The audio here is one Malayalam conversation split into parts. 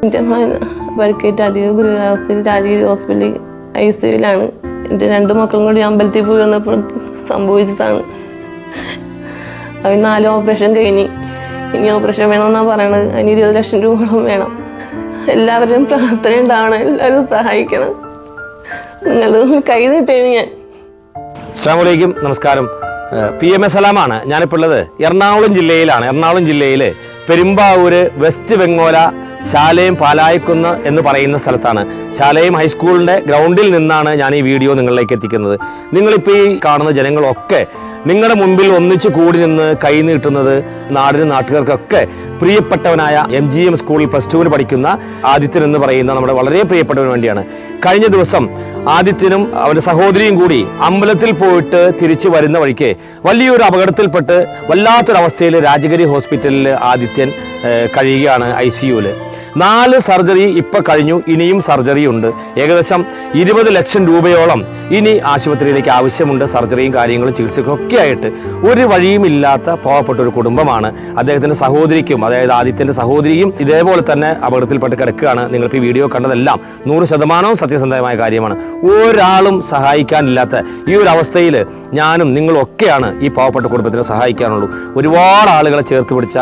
എൻ്റെ മകൻ പരിക്കേറ്റ് അധിക ഗുരുതരാവസ്ഥയിൽ രാജഗിരി ഹോസ്പിറ്റലിൽ ICUവിലാണ്. എൻ്റെ 2 മക്കളും കൂടി അമ്പലത്തിൽ പോയി വന്നപ്പോൾ സംഭവിച്ചതാണ്. അവന് 4 ഓപ്പറേഷൻ കഴിഞ്ഞ് ഇനി ഓപ്പറേഷൻ വേണമെന്നാണ് പറയണത്. അതിന് 20 ലക്ഷം രൂപയോളം വേണം. എല്ലാവരുടെയും പ്രാർത്ഥന ഉണ്ടാവണം, എല്ലാവരും സഹായിക്കണം. നിങ്ങൾ കൈ നീട്ടേന് ഞാൻ. അസ്സലാമു അലൈക്കും, നമസ്കാരം. PMS സലാമാണ്. ഞാനിപ്പോൾ ഉള്ളത് എറണാകുളം ജില്ലയിലാണ്. എറണാകുളം ജില്ലയിൽ പെരുമ്പാവൂർ വെസ്റ്റ് വെങ്ങോല ശാലയം പാലായിക്കുന്ന് എന്ന് പറയുന്ന സ്ഥലത്താണ്. ശാലയം ഹൈസ്കൂളിൻ്റെ ഗ്രൗണ്ടിൽ നിന്നാണ് ഞാൻ ഈ വീഡിയോ നിങ്ങളിലേക്ക് എത്തിക്കുന്നത്. നിങ്ങളിപ്പോൾ ഈ കാണുന്ന ജനങ്ങളൊക്കെ നിങ്ങളുടെ മുൻപിൽ ഒന്നിച്ച് കൂടി നിന്ന് കൈ നീട്ടുന്നത് നാടിനും നാട്ടുകാർക്കൊക്കെ പ്രിയപ്പെട്ടവനായ MGM സ്കൂളിൽ +2 പഠിക്കുന്ന ആദിത്യൻ എന്ന് പറയുന്ന നമ്മുടെ വളരെ പ്രിയപ്പെട്ടവന് വേണ്ടിയാണ്. കഴിഞ്ഞ ദിവസം ആദിത്യനും അവൻ്റെ സഹോദരിയും കൂടി അമ്പലത്തിൽ പോയിട്ട് തിരിച്ചു വരുന്ന വഴിക്ക് വലിയൊരു അപകടത്തിൽപ്പെട്ട് വല്ലാത്തൊരവസ്ഥയിൽ രാജഗിരി ഹോസ്പിറ്റലിൽ ആദിത്യൻ കഴിയുകയാണ്. ICUവിൽ 4 സർജറി ഇപ്പോൾ കഴിഞ്ഞു. ഇനിയും സർജറി ഉണ്ട്. ഏകദേശം 20 ലക്ഷം രൂപയോളം ഇനി ആശുപത്രിയിലേക്ക് ആവശ്യമുണ്ട്. സർജറിയും കാര്യങ്ങളും ചികിത്സയ്ക്കൊക്കെ ആയിട്ട് ഒരു വഴിയുമില്ലാത്ത പാവപ്പെട്ട ഒരു കുടുംബമാണ്. അദ്ദേഹത്തിൻ്റെ സഹോദരിക്കും, അതായത് ആദിത്യൻ്റെ സഹോദരിയും ഇതേപോലെ തന്നെ അപകടത്തിൽപ്പെട്ട് കിടക്കുകയാണ്. നിങ്ങളിപ്പോൾ ഈ വീഡിയോ കണ്ടതെല്ലാം 100% സത്യസന്ധമായ കാര്യമാണ്. ഒരാളും സഹായിക്കാനില്ലാത്ത ഈ ഒരു അവസ്ഥയിൽ ഞാനും നിങ്ങളൊക്കെയാണ് ഈ പാവപ്പെട്ട കുടുംബത്തിനെ സഹായിക്കാനുള്ളൂ. ഒരുപാട് ആളുകളെ ചേർത്ത് പിടിച്ച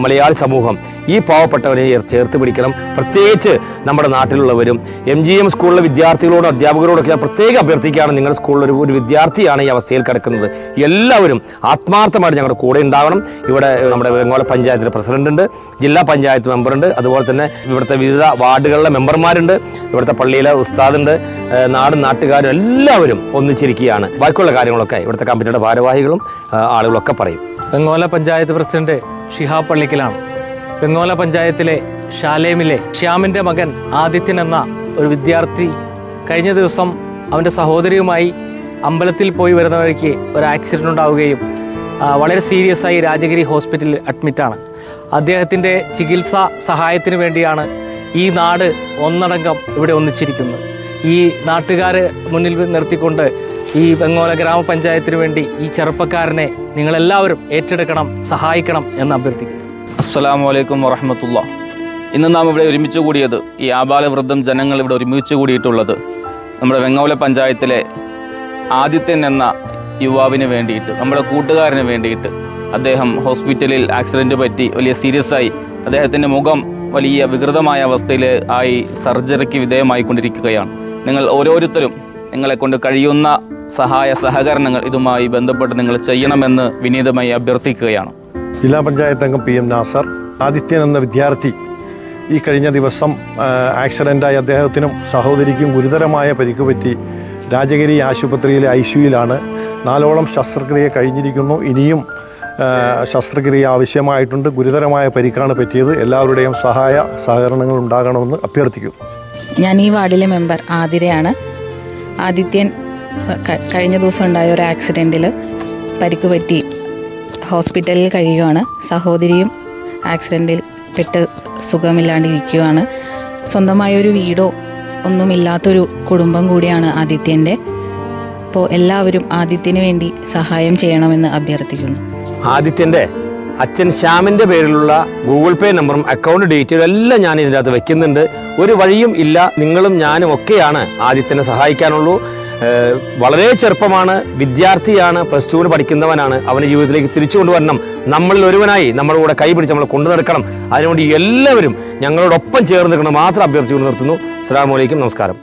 മലയാളി സമൂഹം ഈ പാവപ്പെട്ടവരെ ചേർത്ത് പിടിക്കണം. പ്രത്യേകിച്ച് നമ്മുടെ നാട്ടിലുള്ളവരും MGM സ്കൂളിലെ വിദ്യാർത്ഥികളോടും അധ്യാപകരോടൊക്കെ ഞാൻ പ്രത്യേകം അഭ്യർത്ഥിക്കുകയാണ്. നിങ്ങളുടെ സ്കൂളിൽ ഒരു വിദ്യാർത്ഥിയാണ് ഈ അവസ്ഥയിൽ കിടക്കുന്നത്. എല്ലാവരും ആത്മാർത്ഥമായിട്ട് ഞങ്ങളുടെ കൂടെ ഉണ്ടാവണം. ഇവിടെ നമ്മുടെ വെങ്ങോല പഞ്ചായത്തിലെ പ്രസിഡന്റ് ഉണ്ട്, ജില്ലാ പഞ്ചായത്ത് മെമ്പറുണ്ട്, അതുപോലെ തന്നെ ഇവിടുത്തെ വിവിധ വാർഡുകളിലെ മെമ്പർമാരുണ്ട്, ഇവിടുത്തെ പള്ളിയിലെ ഉസ്താദുണ്ട്, നാട്ടുകാരും എല്ലാവരും ഒന്നിച്ചിരിക്കുകയാണ്. ബാക്കിയുള്ള കാര്യങ്ങളൊക്കെ ഇവിടുത്തെ കമ്മിറ്റിയുടെ ഭാരവാഹികളും ആളുകളൊക്കെ പറയും. വെങ്ങോല പഞ്ചായത്ത് പ്രസിഡന്റ് ഷിഹാബ് പള്ളിക്കലാണ്. വെങ്ങോല പഞ്ചായത്തിലെ ശാലേമിലെ ശ്യാമിൻ്റെ മകൻ ആദിത്യൻ എന്ന ഒരു വിദ്യാർത്ഥി കഴിഞ്ഞ ദിവസം അവൻ്റെ സഹോദരിയുമായി അമ്പലത്തിൽ പോയി വരുന്ന വഴിക്ക് ഒരു ആക്സിഡൻ്റ് ഉണ്ടാവുകയും വളരെ സീരിയസ് ആയി രാജഗിരി ഹോസ്പിറ്റലിൽ അഡ്മിറ്റാണ്. അദ്ദേഹത്തിൻ്റെ ചികിത്സാ സഹായത്തിന് വേണ്ടിയാണ് ഈ നാട് ഒന്നടങ്കം ഇവിടെ ഒന്നിച്ചിരിക്കുന്നത്. ഈ നാട്ടുകാരെ മുന്നിൽ നിർത്തിക്കൊണ്ട് ഈ വെങ്ങോല ഗ്രാമപഞ്ചായത്തിന് വേണ്ടി ഈ ചെറുപ്പക്കാരനെ നിങ്ങളെല്ലാവരും ഏറ്റെടുക്കണം, സഹായിക്കണം എന്ന് അഭ്യർത്ഥിക്കുന്നു. അസ്സലാമു അലൈക്കും വറഹ്മത്തുള്ളാഹി. ഇന്ന് നാം ഇവിടെ ഒരുമിച്ച് കൂടിയത്, ഈ ആബാലവൃദ്ധം ജനങ്ങൾ ഇവിടെ ഒരുമിച്ച് കൂടിയിട്ടുള്ളത് നമ്മുടെ വെങ്ങോല പഞ്ചായത്തിലെ ആദിത്യൻ എന്ന യുവാവിന് വേണ്ടിയിട്ട്, നമ്മുടെ കൂട്ടുകാരന് വേണ്ടിയിട്ട്. അദ്ദേഹം ഹോസ്പിറ്റലിൽ ആക്സിഡൻറ്റ് പറ്റി വലിയ സീരിയസ് ആയി, അദ്ദേഹത്തിൻ്റെ മുഖം വലിയ വികൃതമായ അവസ്ഥയിൽ ആയി സർജറിക്ക് വിധേയമായിക്കൊണ്ടിരിക്കുകയാണ്. നിങ്ങൾ ഓരോരുത്തരും നിങ്ങളെക്കൊണ്ട് കഴിയുന്ന സഹായ സഹകരണങ്ങൾ ഇതുമായി ബന്ധപ്പെട്ട് നിങ്ങൾ ചെയ്യണമെന്ന് വിനീതമായി അഭ്യർത്ഥിക്കുകയാണ്. ജില്ലാ പഞ്ചായത്ത് അംഗം PM നാസർ. ആദിത്യൻ എന്ന വിദ്യാർത്ഥി ഈ കഴിഞ്ഞ ദിവസം ആക്സിഡൻ്റായി അദ്ദേഹത്തിനും സഹോദരിക്കും ഗുരുതരമായ പരിക്ക് പറ്റി രാജഗിരി ആശുപത്രിയിലെ ICUവിലാണ്. 4ഓളം ശസ്ത്രക്രിയ കഴിഞ്ഞിരിക്കുന്നു. ഇനിയും ശസ്ത്രക്രിയ ആവശ്യമായിട്ടുണ്ട്. ഗുരുതരമായ പരിക്കാണ് പറ്റിയത്. എല്ലാവരുടെയും സഹായ സഹകരണങ്ങൾ ഉണ്ടാകണമെന്ന് അഭ്യർത്ഥിക്കുന്നു. ഞാൻ ഈ വാർഡിലെ മെമ്പർ ആതിരയാണ്. ആദിത്യൻ കഴിഞ്ഞ ദിവസം ഉണ്ടായ ഒരു ആക്സിഡൻറ്റിൽ പരിക്ക് പറ്റി ഹോസ്പിറ്റലിൽ കഴിയുകയാണ്. സഹോദരിയും ആക്സിഡൻറ്റിൽ പെട്ട് സുഖമില്ലാണ്ടിരിക്കുകയാണ്. സ്വന്തമായൊരു വീടോ ഒന്നുമില്ലാത്തൊരു കുടുംബം കൂടിയാണ് ആദിത്യൻ്റെ. അപ്പോൾ എല്ലാവരും ആദിത്യന് വേണ്ടി സഹായം ചെയ്യണമെന്ന് അഭ്യർത്ഥിക്കുന്നു. ആദിത്യൻ്റെ അച്ഛൻ ശ്യാമിൻ്റെ പേരിലുള്ള Google Pay നമ്പറും അക്കൗണ്ട് ഡീറ്റെയിലും എല്ലാം ഞാൻ ഇതിനകത്ത് വെക്കുന്നുണ്ട്. ഒരു വഴിയും ഇല്ല, നിങ്ങളും ഞാനും ഒക്കെയാണ് ആദിത്യനെ സഹായിക്കാനുള്ളൂ. വളരെ ചെറുപ്പമാണ്, വിദ്യാർത്ഥിയാണ്, +2 പഠിക്കുന്നവനാണ്. അവൻ്റെ ജീവിതത്തിലേക്ക് തിരിച്ചു കൊണ്ടുവരണം. നമ്മളിൽ ഒരുവനായി നമ്മുടെ കൂടെ കൈപിടിച്ച് നമ്മൾ കൊണ്ടു നടക്കണം. അതിനുവേണ്ടി എല്ലാവരും ഞങ്ങളോടൊപ്പം ചേർന്ന് നിൽക്കണം മാത്രം അഭ്യർത്ഥിച്ചുകൊണ്ട് നിർത്തുന്നു. അസ്സലാമു അലൈക്കും, നമസ്കാരം.